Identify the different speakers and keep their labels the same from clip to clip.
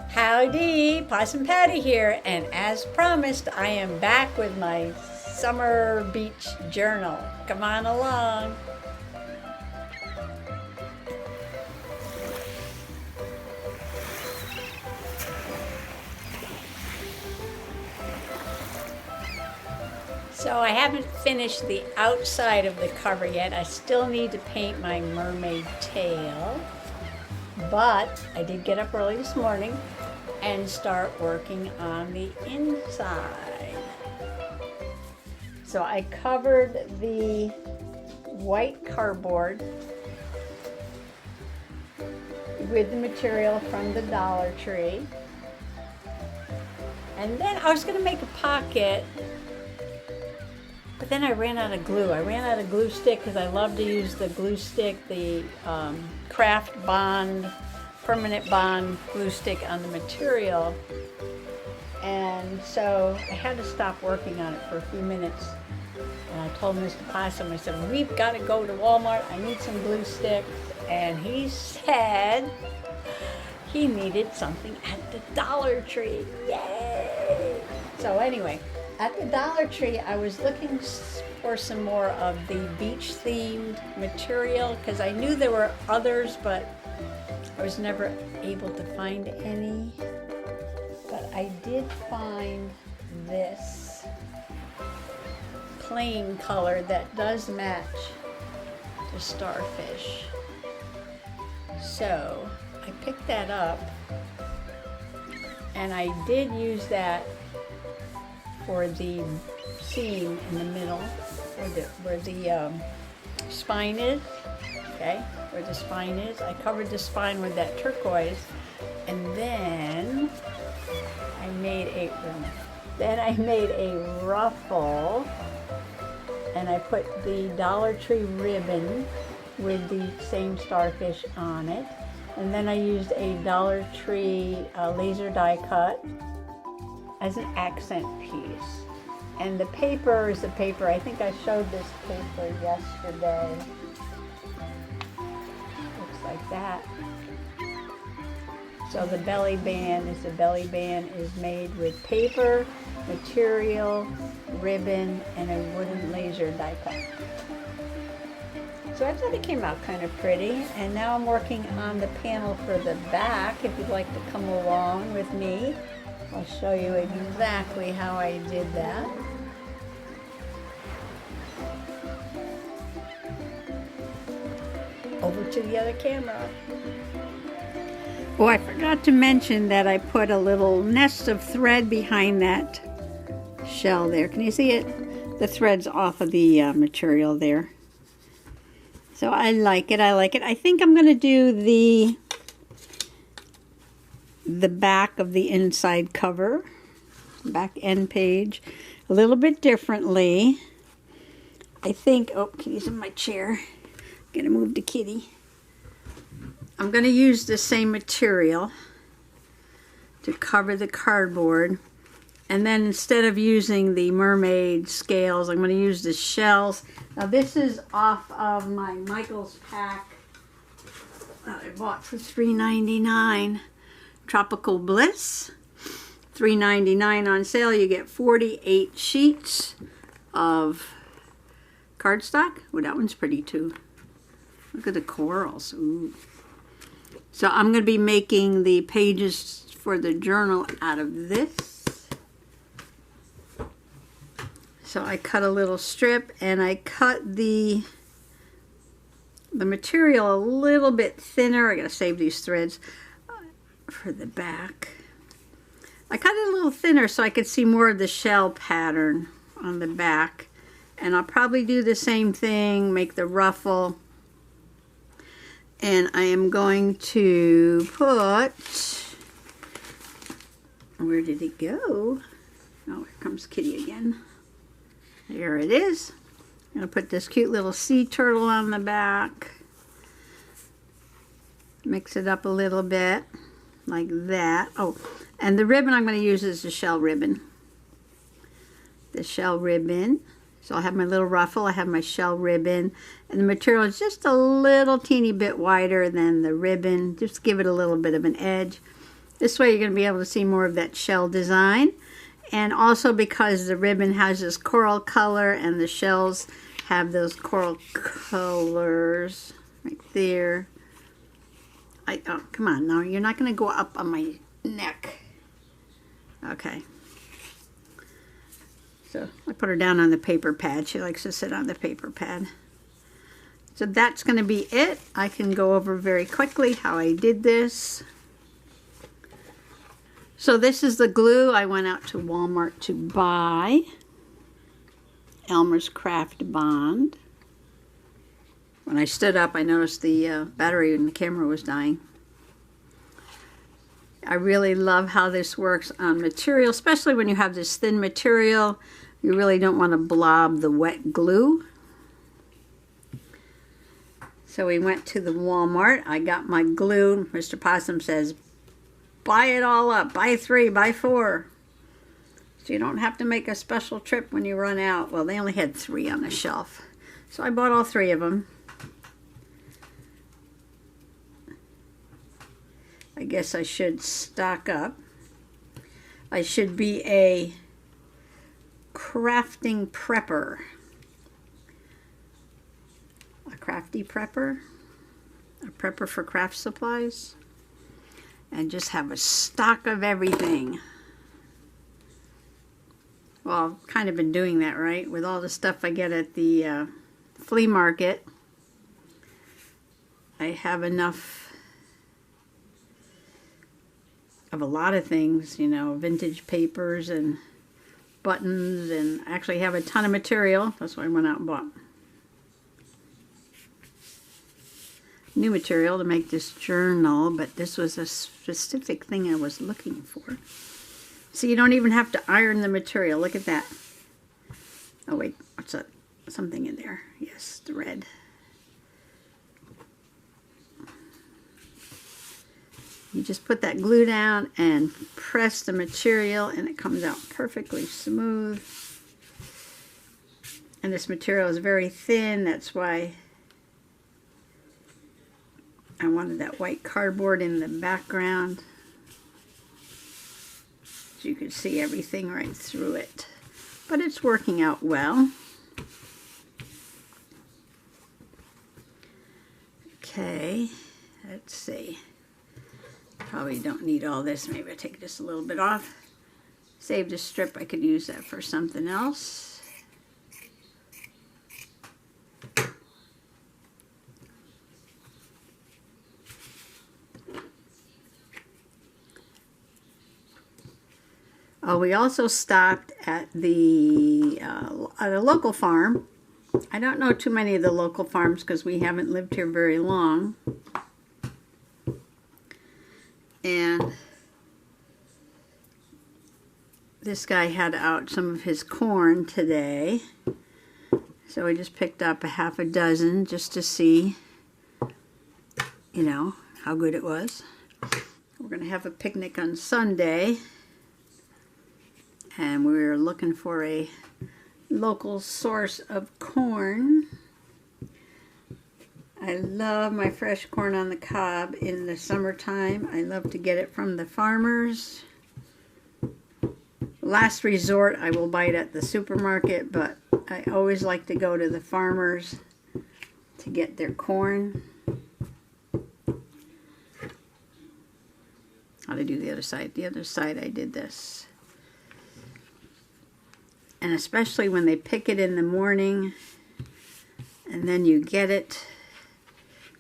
Speaker 1: Howdy, Possum Patty here, and as promised, I am back with my summer beach journal. Come on along. So I haven't finished the outside of the cover yet. I still need to paint my mermaid tail, but I did get up early this morning and start working on the inside. So I covered the white cardboard with the material from the Dollar Tree. And then I was gonna make a pocket, but then I ran out of glue. I ran out of glue stick because I love to use the glue stick, the Craft Bond, permanent bond glue stick on the material. And so I had to stop working on it for a few minutes. And I told Mr. Possum, I said, we've got to go to Walmart. I need some glue sticks. And he said he needed something at the Dollar Tree. Yay! So anyway, at the Dollar Tree, I was looking for some more of the beach themed material because I knew there were others, but I was never able to find any. But I did find this plain color that does match the starfish. So I picked that up, and I did use that for the seam in the middle, where the spine is. Okay, where the spine is. I covered the spine with that turquoise, and then I made a ruffle, and I put the Dollar Tree ribbon with the same starfish on it, and then I used a Dollar Tree laser die cut as an accent piece. And the paper is the paper. I think I showed this paper yesterday. Looks like that. So the belly band is made with paper, material, ribbon, and a wooden laser die cut. So I thought it came out kind of pretty. And now I'm working on the panel for the back. If you'd like to come along with me, I'll show you exactly how I did that. Over to the other camera. Oh, I forgot to mention that I put a little nest of thread behind that shell there. Can you see it? The thread's off of the material there. So I like it. I think I'm going to do the back of the inside cover, back end page, a little bit differently. I think, oh, Kitty's in my chair. Gonna move the kitty. I'm gonna use the same material to cover the cardboard, and then instead of using the mermaid scales, I'm gonna use the shells. Now this is off of my Michael's pack that I bought for $3.99. Tropical Bliss, $3.99 on sale. You get 48 sheets of cardstock. Oh, that one's pretty too. Look at the corals. Ooh. So I'm going to be making the pages for the journal out of this. So I cut a little strip, and I cut the material a little bit thinner. I got to save these threads for the back. I cut it a little thinner so I could see more of the shell pattern on the back. And I'll probably do the same thing, make the ruffle. And I am going to put, where did it go? Oh, here comes Kitty again. There it is. I'm going to put this cute little sea turtle on the back. Mix it up a little bit, like that. Oh, and the ribbon I'm going to use is the shell ribbon. The shell ribbon. So I'll have my little ruffle, I have my shell ribbon, and the material is just a little teeny bit wider than the ribbon, just give it a little bit of an edge. This way you're going to be able to see more of that shell design. And also because the ribbon has this coral color and the shells have those coral colors right there. Oh, come on, now you're not going to go up on my neck. Okay. So I put her down on the paper pad. She likes to sit on the paper pad. So that's going to be it. I can go over very quickly how I did this. So this is the glue I went out to Walmart to buy. Elmer's Craft Bond. When I stood up, I noticed the battery in the camera was dying. I really love how this works on material, especially when you have this thin material. You really don't want to blob the wet glue. So we went to the Walmart. I got my glue. Mr. Possum says, buy it all up. Buy 3, buy 4. So you don't have to make a special trip when you run out. Well, they only had 3 on the shelf. So I bought all 3 of them. I guess I should stock up. I should be a crafting prepper. A crafty prepper. A prepper for craft supplies. And just have a stock of everything. Well, I've kind of been doing that, right? With all the stuff I get at the flea market. I have enough of a lot of things, you know, vintage papers and buttons, and actually have a ton of material. That's why I went out and bought new material to make this journal, but this was a specific thing I was looking for. So you don't even have to iron the material. Look at that. Oh wait, what's that? Something in there. Yes, thread. You just put that glue down and press the material and it comes out perfectly smooth. And this material is very thin, that's why I wanted that white cardboard in the background. So you could see everything right through it. But it's working out well. Okay, let's see. Probably don't need all this. Maybe I take just a little bit off. Saved a strip. I could use that for something else. Oh, we also stopped at a local farm. I don't know too many of the local farms because we haven't lived here very long. And this guy had out some of his corn today. So we just picked up a half a dozen just to see, you know, how good it was. We're going to have a picnic on Sunday. And we were looking for a local source of corn. I love my fresh corn on the cob in the summertime. I love to get it from the farmers. Last resort, I will buy it at the supermarket, but I always like to go to the farmers to get their corn. How to do the other side? The other side I did this. And especially when they pick it in the morning and then you get it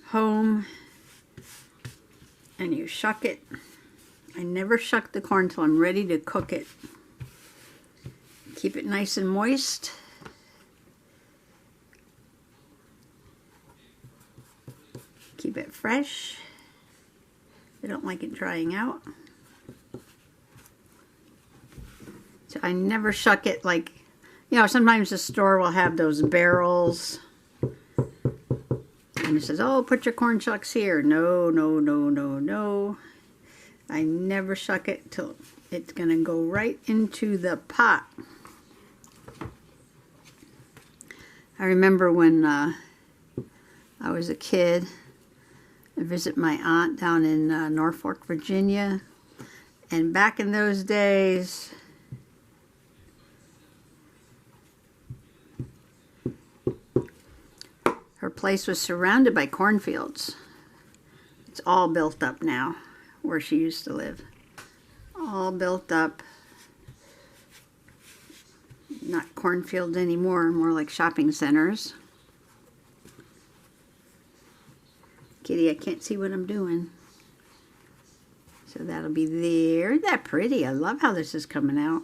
Speaker 1: home and you shuck it. I never shuck the corn till I'm ready to cook it. Keep it nice and moist. Keep it fresh. I don't like it drying out. So I never shuck it like, you know, sometimes the store will have those barrels. And it says, oh, put your corn shucks here. No, no, no, no, no. I never shuck it till it's going to go right into the pot. I remember when I was a kid, I visited my aunt down in Norfolk, Virginia. And back in those days, her place was surrounded by cornfields. It's all built up now, where she used to live. All built up. Not cornfields anymore, more like shopping centers. Kitty, I can't see what I'm doing. So that'll be there. Isn't that pretty? I love how this is coming out.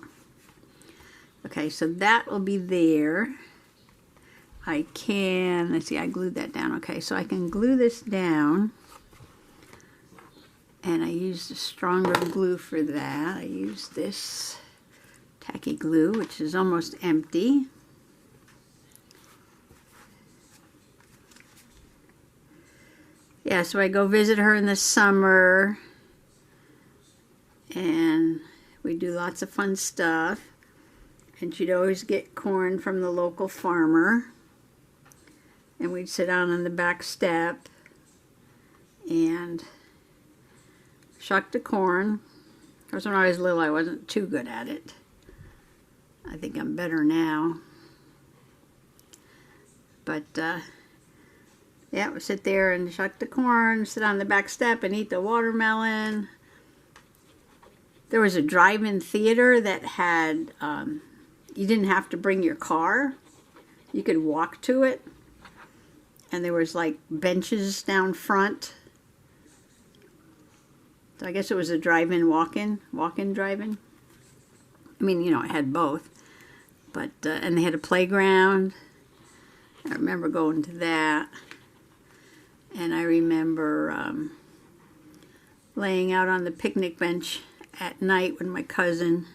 Speaker 1: Okay, so that will be there. I can, let's see, I glued that down. Okay, so I can glue this down. And I used a stronger glue for that. I used this tacky glue, which is almost empty. Yeah, so I go visit her in the summer. And we do lots of fun stuff. And she'd always get corn from the local farmer. And we'd sit down on the back step and shuck the corn. Of course, when I was little, I wasn't too good at it. I think I'm better now. But, yeah, we sit there and shuck the corn, sit on the back step and eat the watermelon. There was a drive-in theater that had, you didn't have to bring your car. You could walk to it. And there was like benches down front. So I guess it was a drive-in, walk-in drive-in. I mean, you know, it had both. But, and they had a playground. I remember going to that. And I remember laying out on the picnic bench at night with my cousin,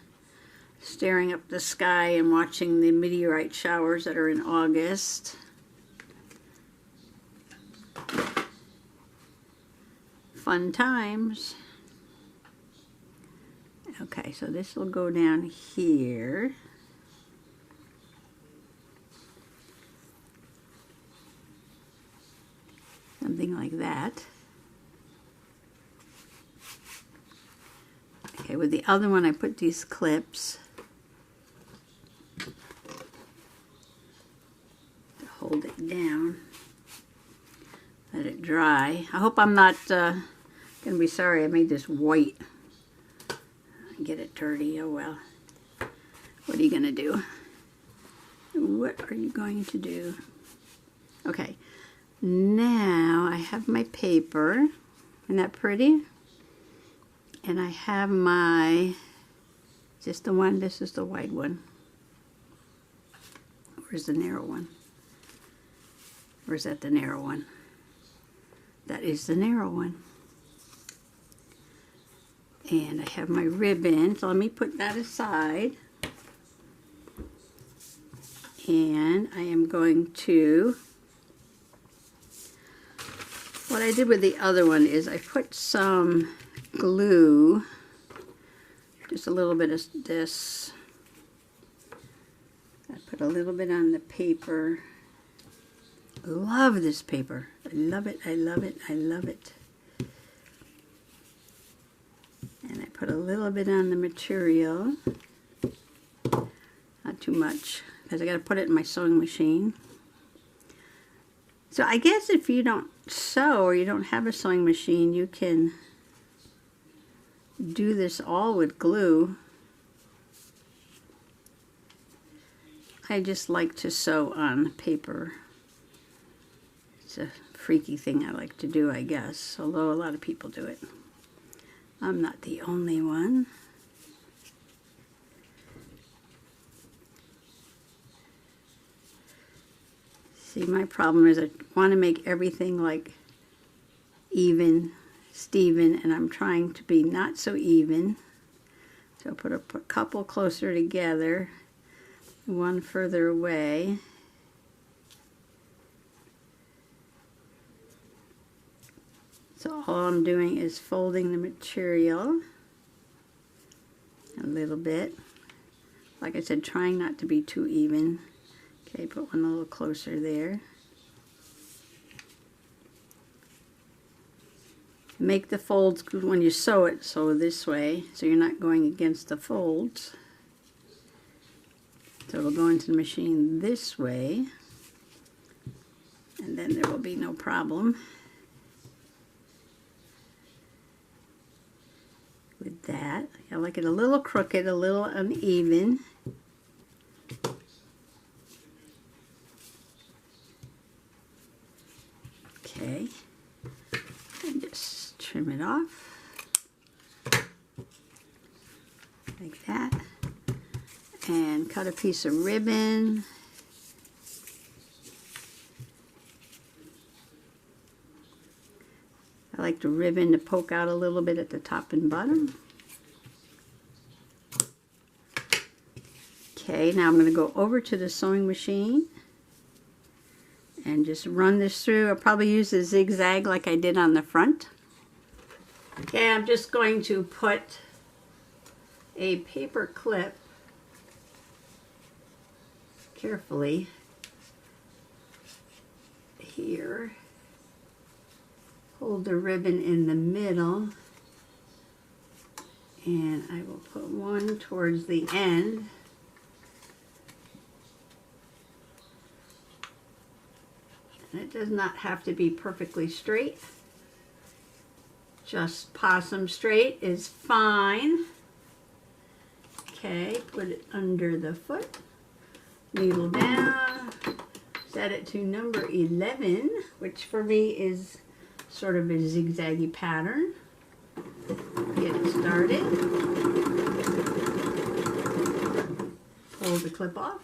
Speaker 1: staring up the sky and watching the meteorite showers that are in August. Fun times. Okay, so this will go down here. Something like that. Okay, with the other one I put these clips to hold it down. Let it dry. I hope I'm not going to be sorry I made this white. Get it dirty. Oh well. What are you going to do? What are you going to do? Okay. Now I have my paper. Isn't that pretty? And I have my, just the one, this is the wide one. Where's the narrow one? Or is that the narrow one? That is the narrow one. And I have my ribbon, so let me put that aside. And I am going to, what I did with the other one is I put some glue, just a little bit of this. I put a little bit on the paper. Love this paper. I love it, I love it, I love it. And I put a little bit on the material. Not too much, because I got to put it in my sewing machine. So I guess if you don't sew or you don't have a sewing machine, you can do this all with glue. I just like to sew on paper. It's a freaky thing I like to do, I guess, although a lot of people do it. I'm not the only one. See, my problem is I want to make everything like even, Steven, and I'm trying to be not so even. So I'll put a couple closer together, one further away. So all I'm doing is folding the material a little bit. Like I said, trying not to be too even. Okay, put one a little closer there. make the folds when you sew it, sew this way so you're not going against the folds. So it'll go into the machine this way, and then there will be no problem with that. I like it a little crooked, a little uneven. Okay, and just trim it off like that, and cut a piece of ribbon. I like the ribbon to poke out a little bit at the top and bottom. Okay, now I'm going to go over to the sewing machine and just run this through. I'll probably use a zigzag like I did on the front. Okay, I'm just going to put a paper clip carefully here. Hold the ribbon in the middle, and I will put one towards the end. And it does not have to be perfectly straight. Just possum straight is fine. Okay, put it under the foot. Needle down. Set it to number 11, which for me is sort of a zigzaggy pattern. Get it started. Pull the clip off.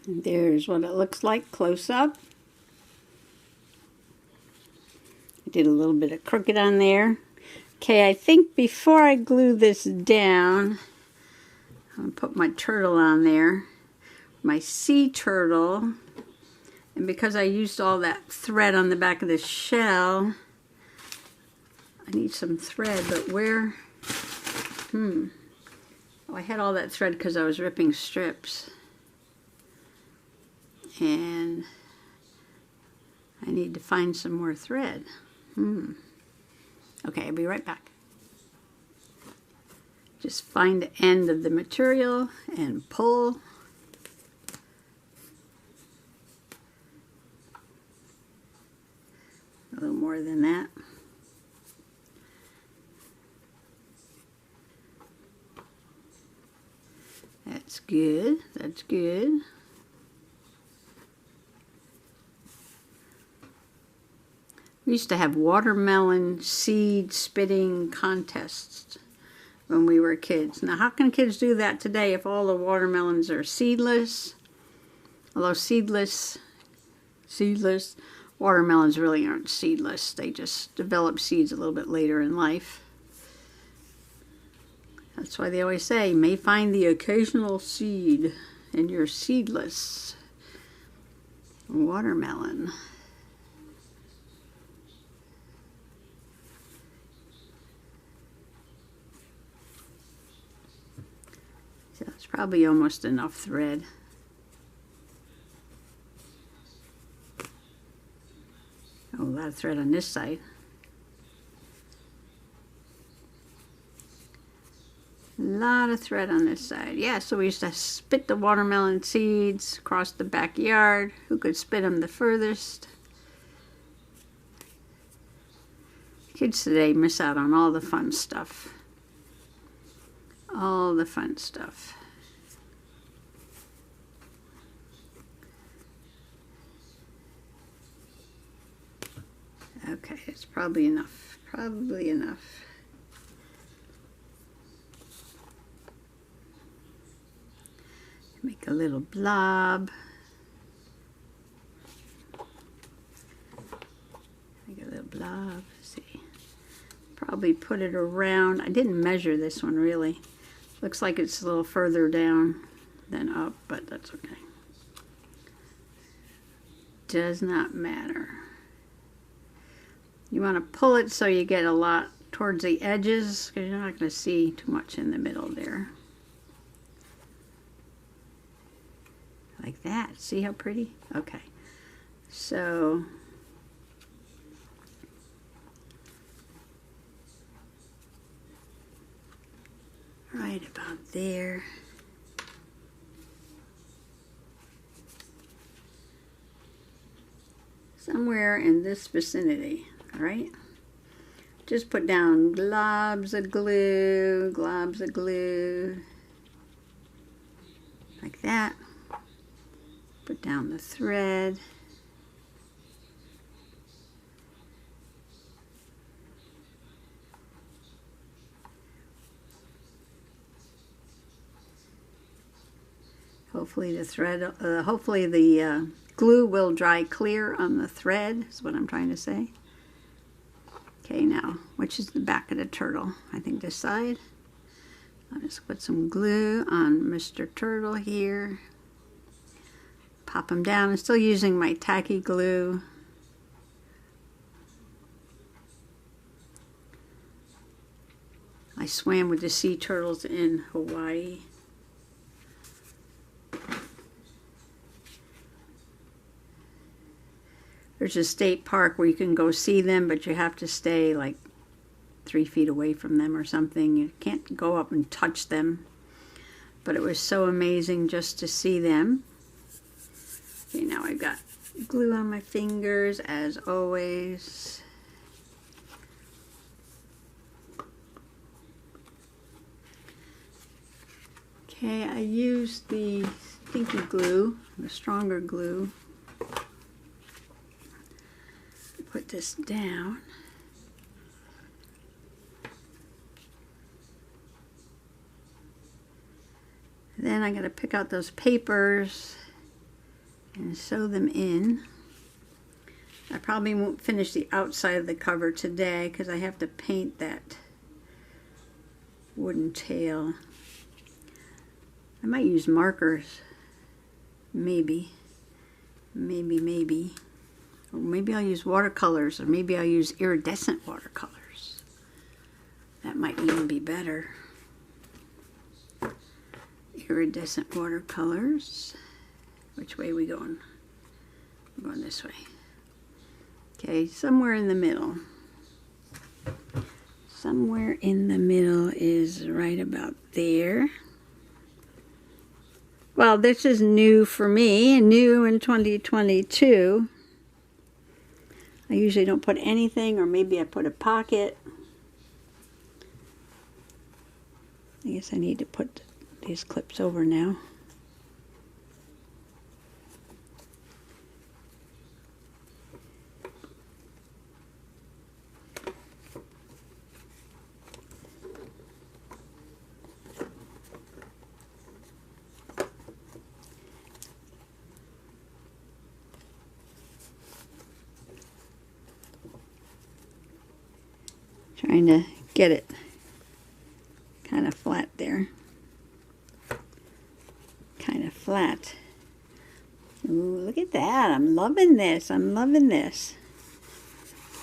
Speaker 1: There's what it looks like close up. I did a little bit of crooked on there. Okay, I think before I glue this down, I'm going to put my turtle on there. My sea turtle. And because I used all that thread on the back of the shell, I need some thread, but where? Oh, I had all that thread because I was ripping strips. And I need to find some more thread. Okay, I'll be right back. Just find the end of the material and pull. A little more than that. That's good. That's good. We used to have watermelon seed spitting contests when we were kids. Now, how can kids do that today if all the watermelons are seedless? Although seedless watermelons really aren't seedless. They just develop seeds a little bit later in life. That's why they always say, you may find the occasional seed in your seedless watermelon. So that's probably almost enough thread. Oh, a lot of thread on this side. A lot of thread on this side. Yeah, so we used to spit the watermelon seeds across the backyard. Who could spit them the furthest? Kids today miss out on all the fun stuff. All the fun stuff. Okay, it's probably enough. Probably enough. Make a little blob. Make a little blob. Let's see. Probably put it around. I didn't measure this one really. Looks like it's a little further down than up, but that's okay. Does not matter. You want to pull it so you get a lot towards the edges, because you're not going to see too much in the middle there. Like that. See how pretty? Okay. So right about there. Somewhere in this vicinity, all right? Just put down globs of glue, like that. Put down the thread. Hopefully the thread, hopefully the glue will dry clear on the thread, is what I'm trying to say. Okay, now, which is the back of the turtle? I think this side. I'll just put some glue on Mr. Turtle here. Pop them down. I'm still using my tacky glue. I swam with the sea turtles in Hawaii. There's a state park where you can go see them, but you have to stay like 3 feet away from them or something. You can't go up and touch them. But it was so amazing just to see them. Okay, now I've got glue on my fingers as always. Okay, I used the stinky glue, the stronger glue. Put this down. Then I'm going to pick out those papers and sew them in. I probably won't finish the outside of the cover today because I have to paint that wooden tail. I might use markers. Maybe. Or maybe I'll use watercolors, or maybe I'll use iridescent watercolors. That might even be better. Iridescent watercolors. Which way are we going? We're going this way. Okay, somewhere in the middle. Somewhere in the middle is right about there. Well, this is new for me, new in 2022. I usually don't put anything, or maybe I put a pocket. I guess I need to put these clips over now. Trying to get it kind of flat there. Kind of flat. Ooh, look at that. I'm loving this. I'm loving this.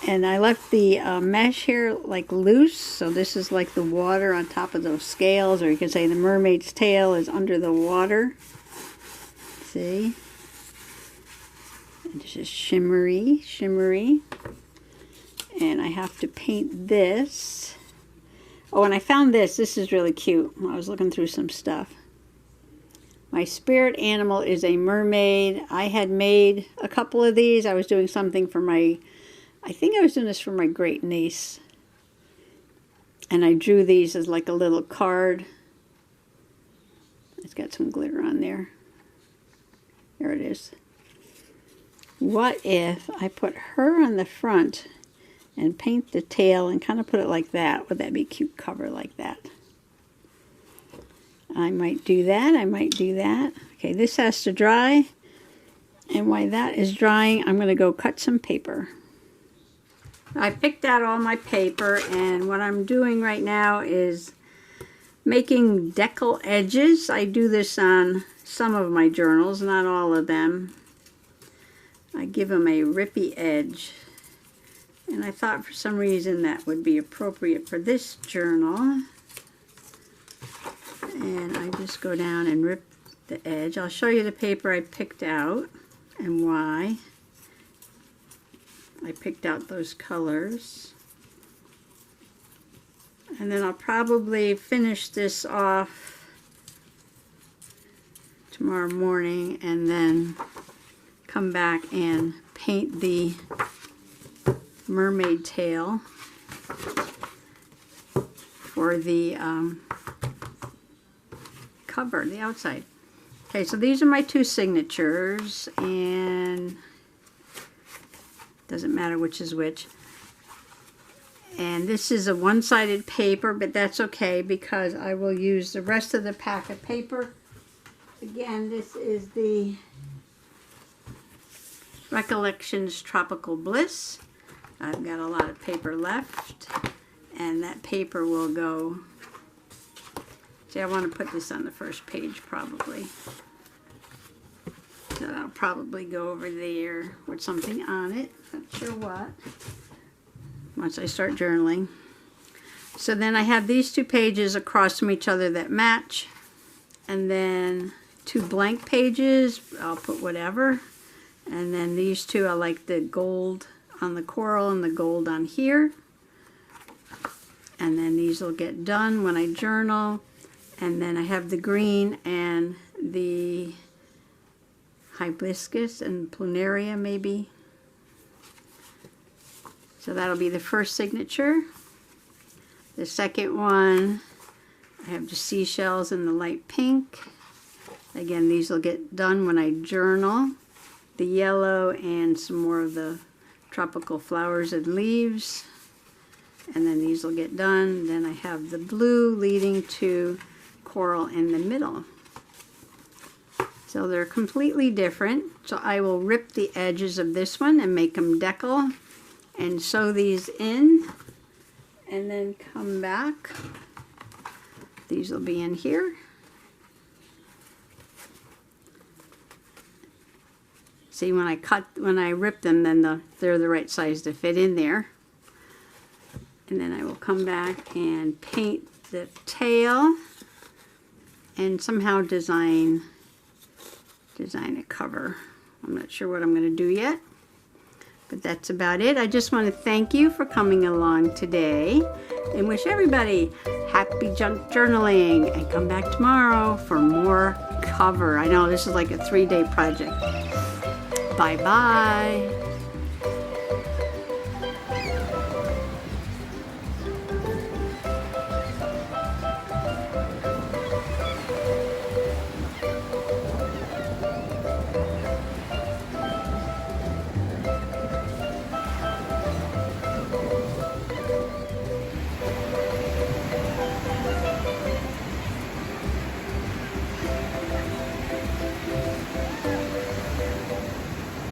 Speaker 1: And I left the mesh here like loose, so this is like the water on top of those scales, or you can say the mermaid's tail is under the water. See? And this is shimmery, shimmery. And I have to paint this. Oh, and I found this. This is really cute. I was looking through some stuff. My spirit animal is a mermaid. I had made a couple of these. I was doing something for I think I was doing this for my great niece. And I drew these as like a little card. It's got some glitter on there. There it is. What if I put her on the front and paint the tail and kind of put it like that? Would that be a cute cover like that? I might do that. I might do that. Okay, this has to dry. And while that is drying, I'm going to go cut some paper. I picked out all my paper, and what I'm doing right now is making decal edges. I do this on some of my journals, not all of them. I give them a rippy edge. And I thought for some reason that would be appropriate for this journal. And I just go down and rip the edge. I'll show you the paper I picked out and why I picked out those colors. And then I'll probably finish this off tomorrow morning and then come back and paint the mermaid tail for the cover, the outside. Okay, so these are my two signatures, and doesn't matter which is which. And this is a one-sided paper, but that's okay because I will use the rest of the pack of paper. Again, this is the Recollections Tropical Bliss. I've got a lot of paper left, and that paper will go. See, I want to put this on the first page probably. So I'll probably go over there with something on it. Not sure what. Once I start journaling. So then I have these two pages across from each other that match. And then two blank pages. I'll put whatever. And then these two, I like the gold on the coral and the gold on here. And then these will get done when I journal. And then I have the green and the hibiscus and plunaria maybe. So that'll be the first signature. The second one, I have the seashells in the light pink. Again, these will get done when I journal. The yellow and some more of the tropical flowers and leaves. And then these will get done. Then I have the blue leading to coral in the middle. So they're completely different. So I will rip the edges of this one and make them decal and sew these in and then come back. These will be in here. See, when I rip them, then they're the right size to fit in there. And then I will come back and paint the tail and somehow design a cover. I'm not sure what I'm going to do yet, but that's about it. I just want to thank you for coming along today and wish everybody happy junk journaling, and come back tomorrow for more cover. I know this is like a 3-day project. Bye-bye.